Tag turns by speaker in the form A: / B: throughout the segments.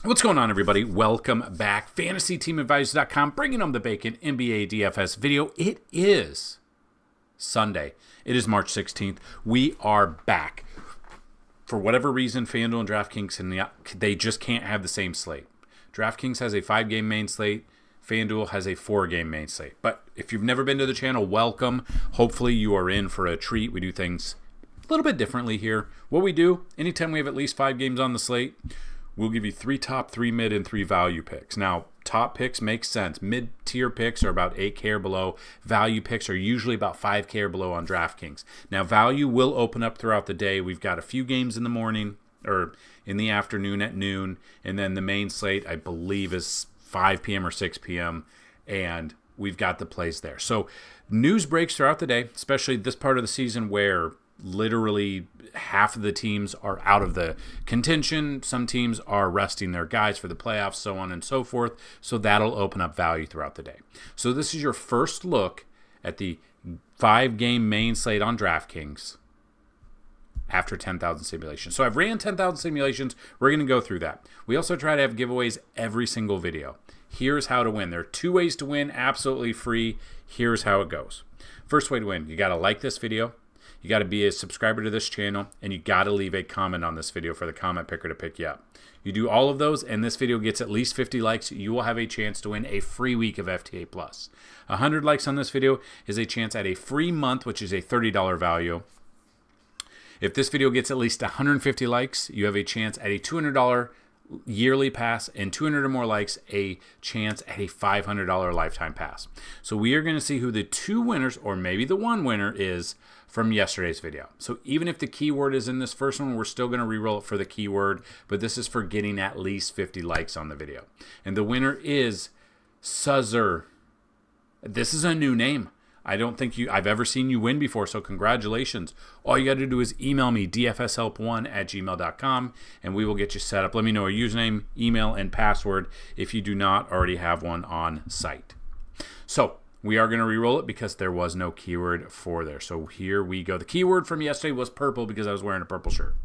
A: What's going on, everybody? Welcome back. FantasyTeamAdvisor.com, bringing home the bacon NBA DFS video. It is Sunday. It is March 16th. We are back. For whatever reason, Fanduel and DraftKings, they just can't have the same slate. DraftKings has a 5-game main slate. Fanduel has a 4-game main slate. But if you've never been to the channel, welcome. Hopefully you are in for a treat. We do things a little bit differently here. What we do, anytime we have at least 5 games on the slate, we'll give you 3 top, 3 mid, and 3 value picks. Now, top picks make sense. Mid-tier picks are about 8K or below. Value picks are usually about 5K or below on DraftKings. Now, value will open up throughout the day. We've got a few games in the morning or in the afternoon at noon. And then the main slate, I believe, is 5 p.m. or 6 p.m. And we've got the plays there. So news breaks throughout the day, especially this part of the season where literally half of the teams are out of the contention. Some teams are resting their guys for the playoffs, so on and so forth. So that'll open up value throughout the day. So this is your first look at the 5-game main slate on DraftKings after 10,000 simulations. So I've ran 10,000 simulations. We're going to go through that. We also try to have giveaways every single video. Here's how to win. There are 2 ways to win, absolutely free. Here's how it goes. First way to win, you got to like this video. You got to be a subscriber to this channel, and you got to leave a comment on this video for the comment picker to pick you up. You do all of those, and this video gets at least 50 likes. You will have a chance to win a free week of FTA Plus. 100 likes on this video is a chance at a free month, which is a $30 value. If this video gets at least 150 likes, you have a chance at a $200 yearly pass, and 200 or more likes, a chance at a $500 lifetime pass. So we are going to see who the 2 winners, or maybe the 1 winner, is from yesterday's video. So even if the keyword is in this first one, we're still going to re-roll it for the keyword, but this is for getting at least 50 likes on the video. And the winner is Suzzer. This is a new name. I don't think I've ever seen you win before, so congratulations. All you got to do is email me, dfshelp1@gmail.com, and we will get you set up. Let me know a username, email, and password if you do not already have one on site. So we are going to re-roll it because there was no keyword for there. So here we go. The keyword from yesterday was purple because I was wearing a purple shirt.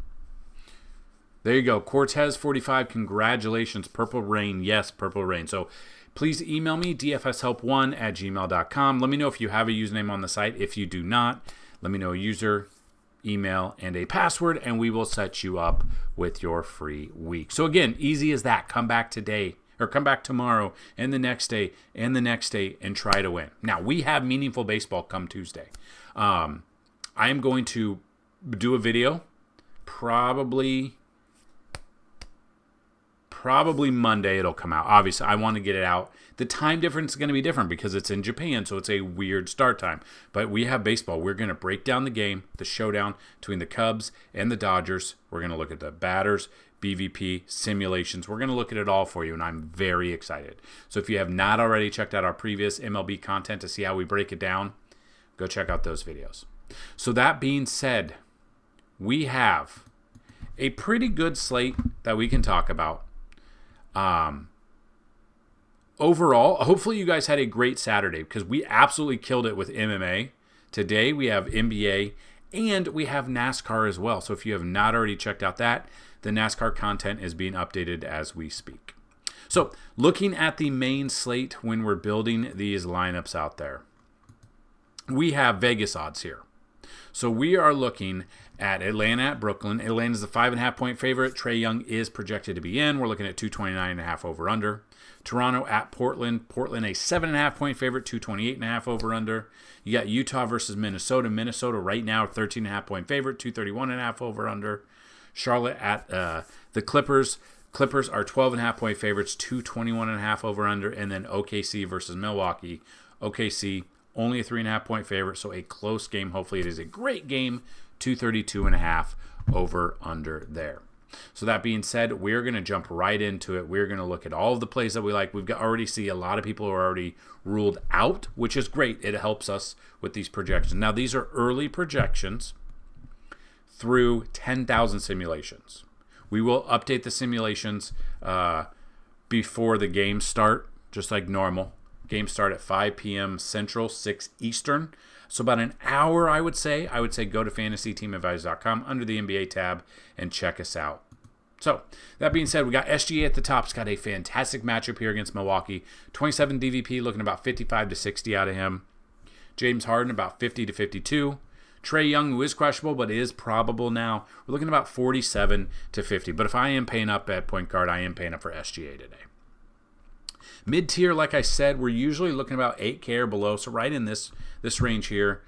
A: There you go. Cortez45, congratulations. Purple Rain. Yes, Purple Rain. So please email me, dfshelp1@gmail.com. Let me know if you have a username on the site. If you do not, let me know a user, email, and a password, and we will set you up with your free week. So again, easy as that. Come back today, or come back tomorrow, and the next day, and the next day, and try to win. Now, we have meaningful baseball come Tuesday. I am going to do a video probably Monday it'll come out. Obviously, I want to get it out. The time difference is going to be different because it's in Japan, so it's a weird start time. But we have baseball. We're going to break down the game, the showdown between the Cubs and the Dodgers. We're going to look at the batters, BVP, simulations. We're going to look at it all for you, and I'm very excited. So if you have not already checked out our previous MLB content to see how we break it down, go check out those videos. So that being said, we have a pretty good slate that we can talk about. Overall, hopefully you guys had a great Saturday because we absolutely killed it with MMA. Today we have NBA and we have NASCAR as well. So if you have not already checked out that, the NASCAR content is being updated as we speak. So looking at the main slate when we're building these lineups out there, we have Vegas odds here. So we are looking at Atlanta at Brooklyn. Atlanta is the 5.5-point favorite. Trae Young is projected to be in. We're looking at 229.5 over under. Toronto at Portland. Portland a 7.5-point favorite. 228.5 over under. You got Utah versus Minnesota. Minnesota right now 13.5-point favorite. 231.5 over under. Charlotte at the Clippers. Clippers are 12.5-point favorites. 221.5 over under. And then OKC versus Milwaukee. OKC only a 3.5-point favorite, so a close game. Hopefully it is a great game. 232.5 over under there. So that being said, we're going to jump right into it. We're going to look at all of the plays that we like. We've already see a lot of people who are already ruled out, which is great. It helps us with these projections. Now, these are early projections through 10,000 simulations. We will update the simulations before the games start, just like normal. Games start at 5 p.m. Central, 6 Eastern. So about an hour, I would say. I would say go to FantasyTeamAdvisor.com under the NBA tab and check us out. So, that being said, we got SGA at the top. He's got a fantastic matchup here against Milwaukee. 27 DVP, looking about 55 to 60 out of him. James Harden, about 50 to 52. Trae Young, who is questionable, but is probable now. We're looking about 47 to 50. But if I am paying up at point guard, I am paying up for SGA today. Mid-tier, like I said, we're usually looking about 8K or below, so right in this range here.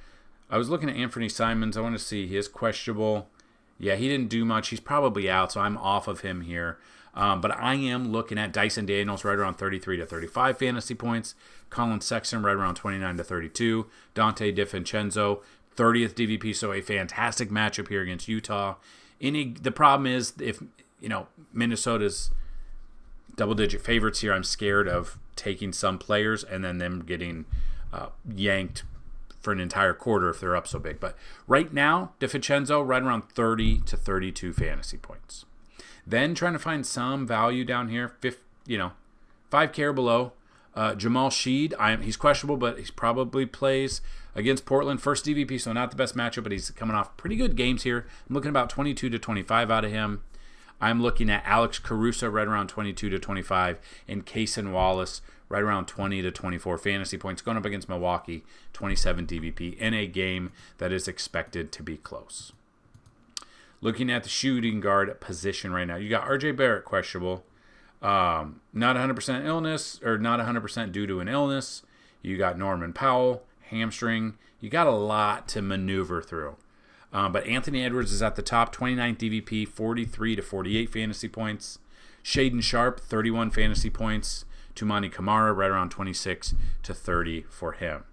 A: I was looking at Anthony Simons. I want to see. He is questionable. Yeah, he didn't do much. He's probably out, so I'm off of him here. But I am looking at Dyson Daniels right around 33 to 35 fantasy points. Colin Sexton right around 29 to 32. Dante DiVincenzo, 30th DVP, so a fantastic matchup here against Utah. The problem is if Minnesota's double-digit favorites here, I'm scared of taking some players and then them getting yanked for an entire quarter if they're up so big. But right now, DiVincenzo right around 30 to 32 fantasy points. Then trying to find some value down here, 5K or below. Jamal Sheed, he's questionable, but he probably plays against Portland. First DVP, so not the best matchup, but he's coming off pretty good games here. I'm looking about 22 to 25 out of him. I'm looking at Alex Caruso right around 22 to 25, and Cason Wallace right around 20 to 24 fantasy points, going up against Milwaukee, 27 DVP in a game that is expected to be close. Looking at the shooting guard position right now, you got RJ Barrett questionable, not 100% illness or not 100% due to an illness. You got Norman Powell, hamstring. You got a lot to maneuver through. But Anthony Edwards is at the top, 29 DVP, 43 to 48 fantasy points. Shaedon Sharpe, 31 fantasy points. Tumani Kamara, right around 26 to 30 for him.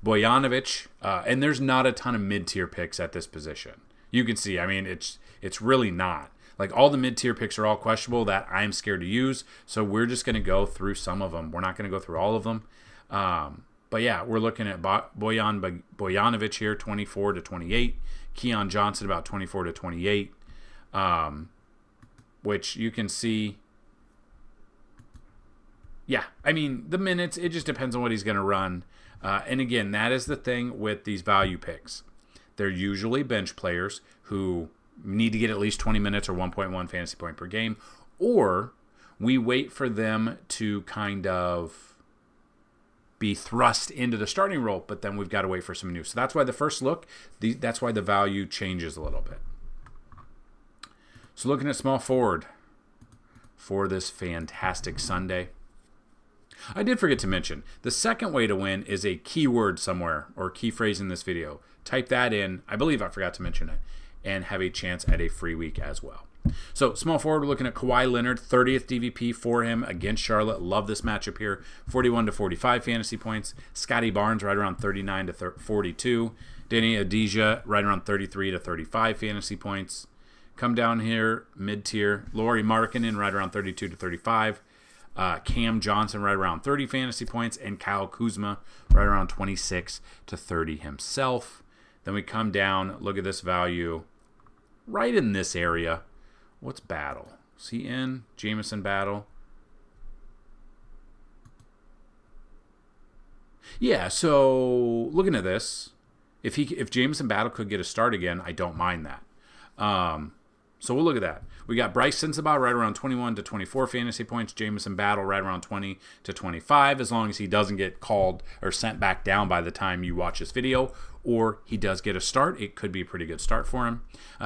A: Bojanovic, and there's not a ton of mid-tier picks at this position. You can see, it's really not. Like, all the mid-tier picks are all questionable that I'm scared to use, so we're just going to go through some of them. We're not going to go through all of them. But yeah, we're looking at Bojanovic here, 24 to 28. Keon Johnson, about 24 to 28, which you can see. Yeah, the minutes, it just depends on what he's going to run. And again, that is the thing with these value picks. They're usually bench players who need to get at least 20 minutes or 1.1 fantasy point per game, or we wait for them to kind of be thrust into the starting role, but then we've got to wait for some news. So that's why the first look, that's why the value changes a little bit. So looking at small forward for this fantastic Sunday. I did forget to mention, the second way to win is a keyword somewhere or key phrase in this video. Type that in, I believe I forgot to mention it, and have a chance at a free week as well. So, small forward, we're looking at Kawhi Leonard, 30th DVP for him against Charlotte. Love this matchup here. 41 to 45 fantasy points. Scotty Barnes right around 39 to 42. Danny Adija right around 33 to 35 fantasy points. Come down here, mid-tier. Lauri Markkanen right around 32 to 35. Cam Johnson right around 30 fantasy points. And Kyle Kuzma right around 26 to 30 himself. Then we come down, look at this value right in this area. What's Battle? Is he in? Jamison Battle. Yeah, so looking at this, if Jamison Battle could get a start again, I don't mind that. So we'll look at that. We got Bryce Sensabaugh right around 21 to 24 fantasy points. Jamison Battle right around 20 to 25, as long as he doesn't get called or sent back down by the time you watch this video, or he does get a start. It could be a pretty good start for him.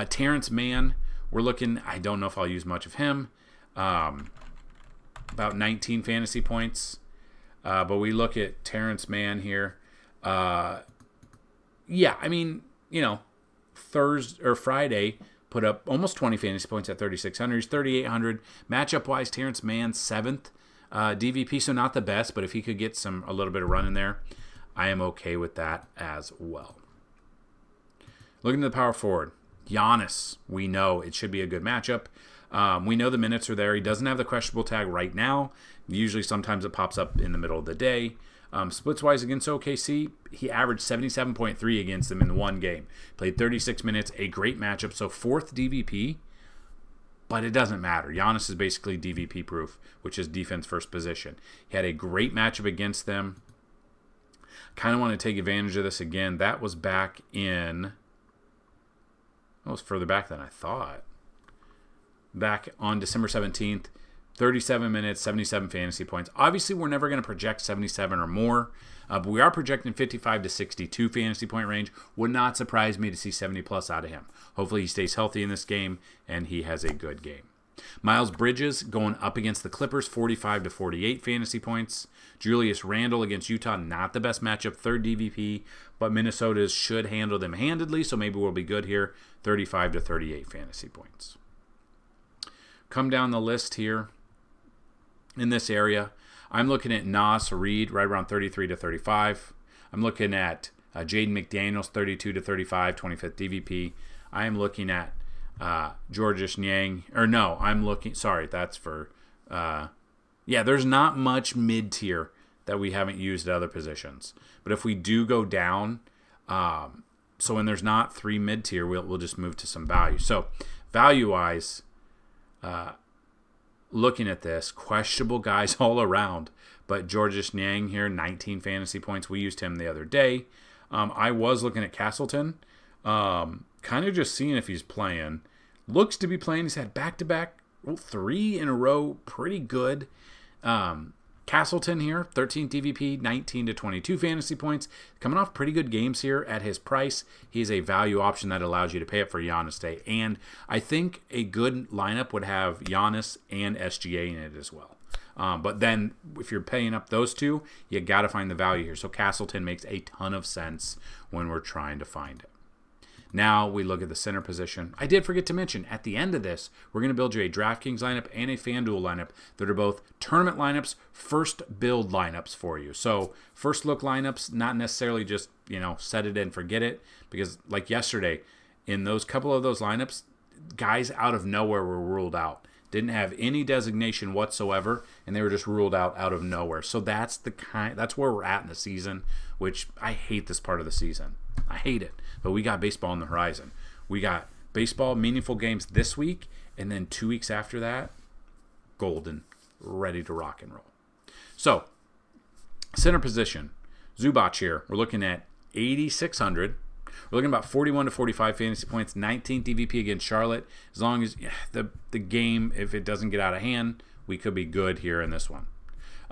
A: Terrence Mann, we're looking, I don't know if I'll use much of him. About 19 fantasy points. But we look at Terrence Mann here. Thursday or Friday put up almost 20 fantasy points at 3,600. He's 3,800. Matchup-wise, Terrence Mann, 7th DVP, so not the best, but if he could get a little bit of run in there, I am okay with that as well. Looking at the power forward, Giannis, we know it should be a good matchup. We know the minutes are there. He doesn't have the questionable tag right now. Usually sometimes it pops up in the middle of the day. Splits-wise against OKC, he averaged 77.3 against them in one game. Played 36 minutes, a great matchup. So 4th DVP, but it doesn't matter. Giannis is basically DVP proof, which is defense first position. He had a great matchup against them. Kind of want to take advantage of this again. That was back in... That was further back than I thought. back on December 17th. 37 minutes, 77 fantasy points. Obviously, we're never going to project 77 or more, but we are projecting 55 to 62 fantasy point range. Would not surprise me to see 70 plus out of him. Hopefully, he stays healthy in this game, and he has a good game. Miles Bridges going up against the Clippers, 45 to 48 fantasy points. Julius Randle against Utah, not the best matchup, third DVP, but Minnesota should handle them handedly, so maybe we'll be good here, 35 to 38 fantasy points. Come down the list here. In this area, I'm looking at Nas Reed right around 33 to 35. I'm looking at Jaden McDaniels 32 to 35, 25th DVP. I am looking at Georges Niang, or no, I'm looking. Sorry, that's for. There's not much mid tier that we haven't used at other positions. But if we do go down, so when there's not 3 mid tier, we'll just move to some value. So value wise. Looking at this, questionable guys all around, but Georges Niang here, 19 fantasy points. We used him the other day. I was looking at Castleton, kind of just seeing if he's playing. Looks to be playing. He's had back-to-back, 3 in a row, pretty good. Castleton here, 13 DVP, 19 to 22 fantasy points. Coming off pretty good games here at his price. He's a value option that allows you to pay up for Giannis Day. And I think a good lineup would have Giannis and SGA in it as well. But then if you're paying up those two, you got to find the value here. So Castleton makes a ton of sense when we're trying to find it. Now we look at the center position. I did forget to mention, at the end of this, we're going to build you a DraftKings lineup and a Fanduel lineup that are both tournament lineups, first build lineups for you. So first look lineups, not necessarily just, set it and forget it. Because like yesterday, in those couple of those lineups, guys out of nowhere were ruled out. Didn't have any designation whatsoever, and they were just ruled out of nowhere. So that's where we're at in the season, which I hate this part of the season. I hate it. But we got baseball on the horizon. We got baseball, meaningful games this week, and then 2 weeks after that, golden, ready to rock and roll. So, center position, Zubac here. We're looking at 8,600. We're looking at about 41 to 45 fantasy points, 19th DVP against Charlotte. As long as the game, if it doesn't get out of hand, we could be good here in this one.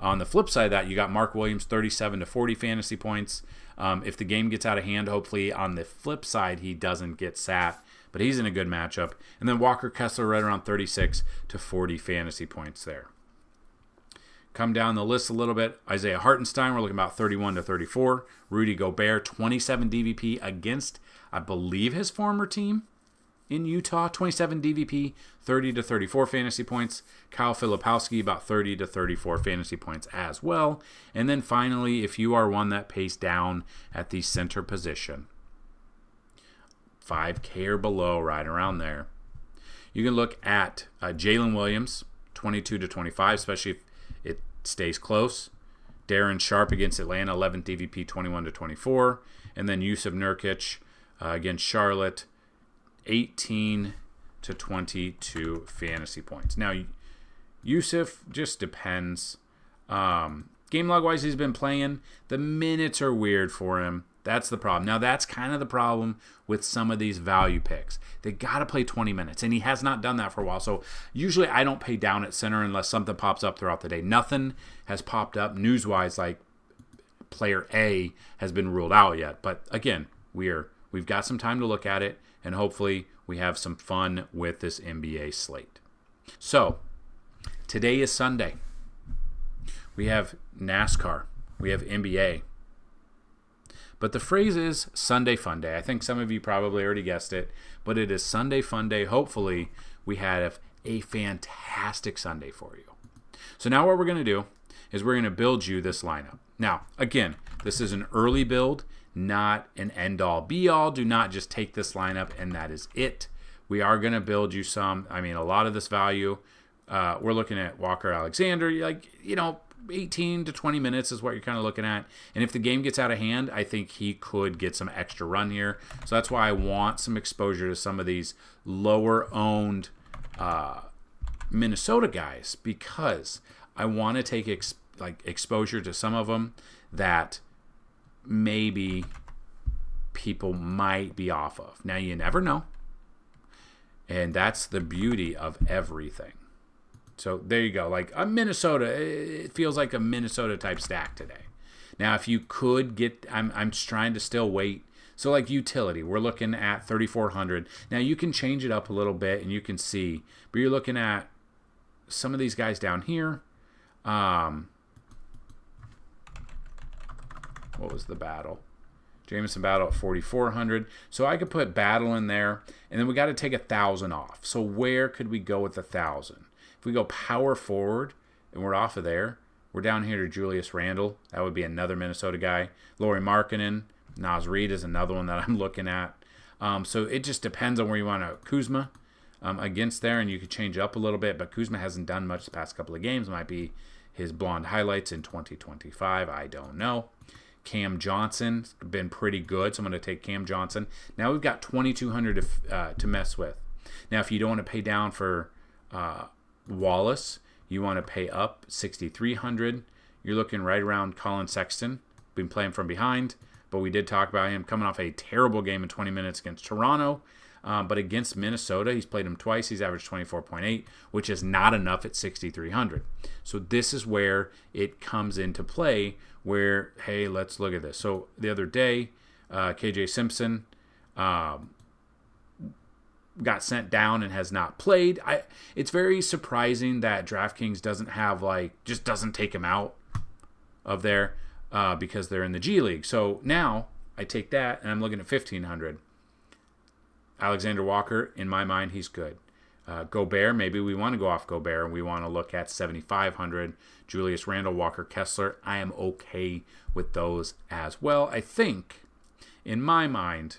A: On the flip side of that, you got Mark Williams, 37 to 40 fantasy points. If the game gets out of hand, hopefully on the flip side, he doesn't get sat, but he's in a good matchup. And then Walker Kessler right around 36 to 40 fantasy points there. Come down the list a little bit. Isaiah Hartenstein, we're looking about 31 to 34. Rudy Gobert, 27 DVP against, I believe, his former team in Utah. 27 DVP, 30 to 34 fantasy points. Kyle Filipowski, about 30 to 34 fantasy points as well. And then finally, if you are one that pays down at the center position, 5K or below, right around there, you can look at Jalen Williams, 22 to 25, especially if it stays close. Darren Sharp against Atlanta, 11 DVP, 21 to 24. And then Yusuf Nurkic against Charlotte, 18 to 22 fantasy points. Now, Yusuf just depends. Game log wise, he's been playing. The minutes are weird for him. That's the problem. Now, that's kind of the problem with some of these value picks. They got to play 20 minutes, and he has not done that for a while. So usually I don't pay down at center unless something pops up throughout the day. Nothing has popped up news-wise like player A has been ruled out yet. But again, we've got some time to look at it, and hopefully we have some fun with this NBA slate. So today is Sunday. We have NASCAR. We have NBA. But the phrase is Sunday Fun Day. I think some of you probably already guessed it, but it is Sunday Fun Day. Hopefully, we have a fantastic Sunday for you. So now what we're going to do is we're going to build you this lineup. Now, again, this is an early build, not an end-all, be-all. Do not just take this lineup and that is it. We are going to build you a lot of this value. We're looking at Walker Alexander, 18 to 20 minutes is what you're kind of looking at. And if the game gets out of hand, I think he could get some extra run here. So that's why I want some exposure to some of these lower-owned Minnesota guys, because I want to take exposure to some of them that maybe people might be off of. Now, you never know. And that's the beauty of everything. So there you go. Like a Minnesota, it feels like a Minnesota type stack today. Now, if you could get, I'm trying to still wait. So like utility, we're looking at 3,400. Now you can change it up a little bit and you can see, but you're looking at some of these guys down here. What was the battle? Jameson Battle at 4,400. So I could put Battle in there, and then we got to take 1,000 off. So where could we go with 1,000? If we go power forward and we're off of there, we're down here to Julius Randle. That would be another Minnesota guy. Lauri Markkanen, Naz Reid is another one that I'm looking at. So it just depends on where you want to Kuzma against there, and you could change up a little bit. But Kuzma hasn't done much the past couple of games. It might be his blonde highlights in 2025. I don't know. Cam Johnson's been pretty good, so I'm going to take Cam Johnson. Now we've got 2,200 to mess with. Now, if you don't want to pay down for Wallace, you want to pay up 6,300. You're looking right around Colin Sexton. Been playing from behind, but we did talk about him coming off a terrible game in 20 minutes against Toronto. But against Minnesota, he's played him twice. He's averaged 24.8, which is not enough at 6,300. So this is where it comes into play where, hey, let's look at this. So the other day, KJ Simpson got sent down and has not played. It's very surprising that DraftKings doesn't have, just doesn't take him out of there because they're in the G League. So now I take that and I'm looking at 1,500. Alexander Walker, in my mind, he's good. Gobert, maybe we want to go off Gobert and we want to look at 7,500. Julius Randle, Walker Kessler, I am okay with those as well. I think, in my mind,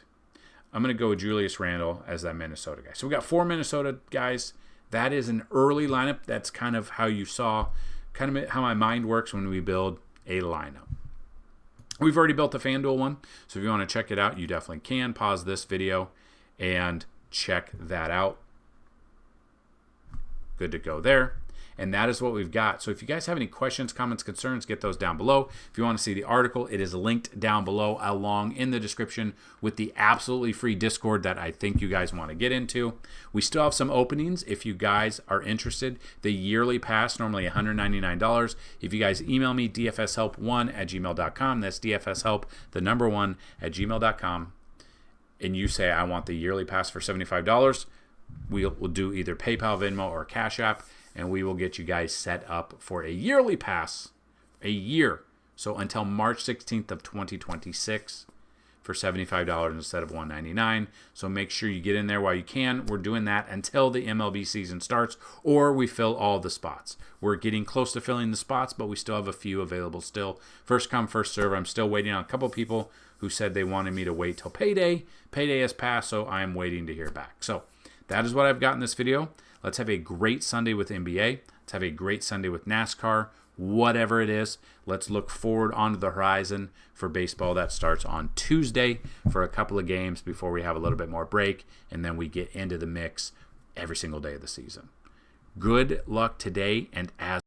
A: I'm going to go with Julius Randle as that Minnesota guy. So we got 4 Minnesota guys. That is an early lineup. That's kind of how you saw, kind of how my mind works when we build a lineup. We've already built the Fanduel one, so if you want to check it out, you definitely can. Pause this video and check that out. Good to go there. And that is what we've got. So if you guys have any questions, comments, concerns, get those down below. If you want to see the article, it is linked down below along in the description with the absolutely free Discord that I think you guys want to get into. We still have some openings if you guys are interested. The yearly pass, normally $199. If you guys email me, dfshelp1@gmail.com. That's dfshelp, the number 1 at gmail.com. And you say, I want the yearly pass for $75, we'll do either PayPal, Venmo, or Cash App, and we will get you guys set up for a yearly pass, a year. So until March 16th of 2026 for $75 instead of $199. So make sure you get in there while you can. We're doing that until the MLB season starts, or we fill all the spots. We're getting close to filling the spots, but we still have a few available still. First come, first serve. I'm still waiting on a couple people who said they wanted me to wait till payday. Payday has passed, so I am waiting to hear back. So that is what I've got in this video. Let's have a great Sunday with NBA. Let's have a great Sunday with NASCAR. Whatever it is, let's look forward onto the horizon for baseball. That starts on Tuesday for a couple of games before we have a little bit more break, and then we get into the mix every single day of the season. Good luck today, and as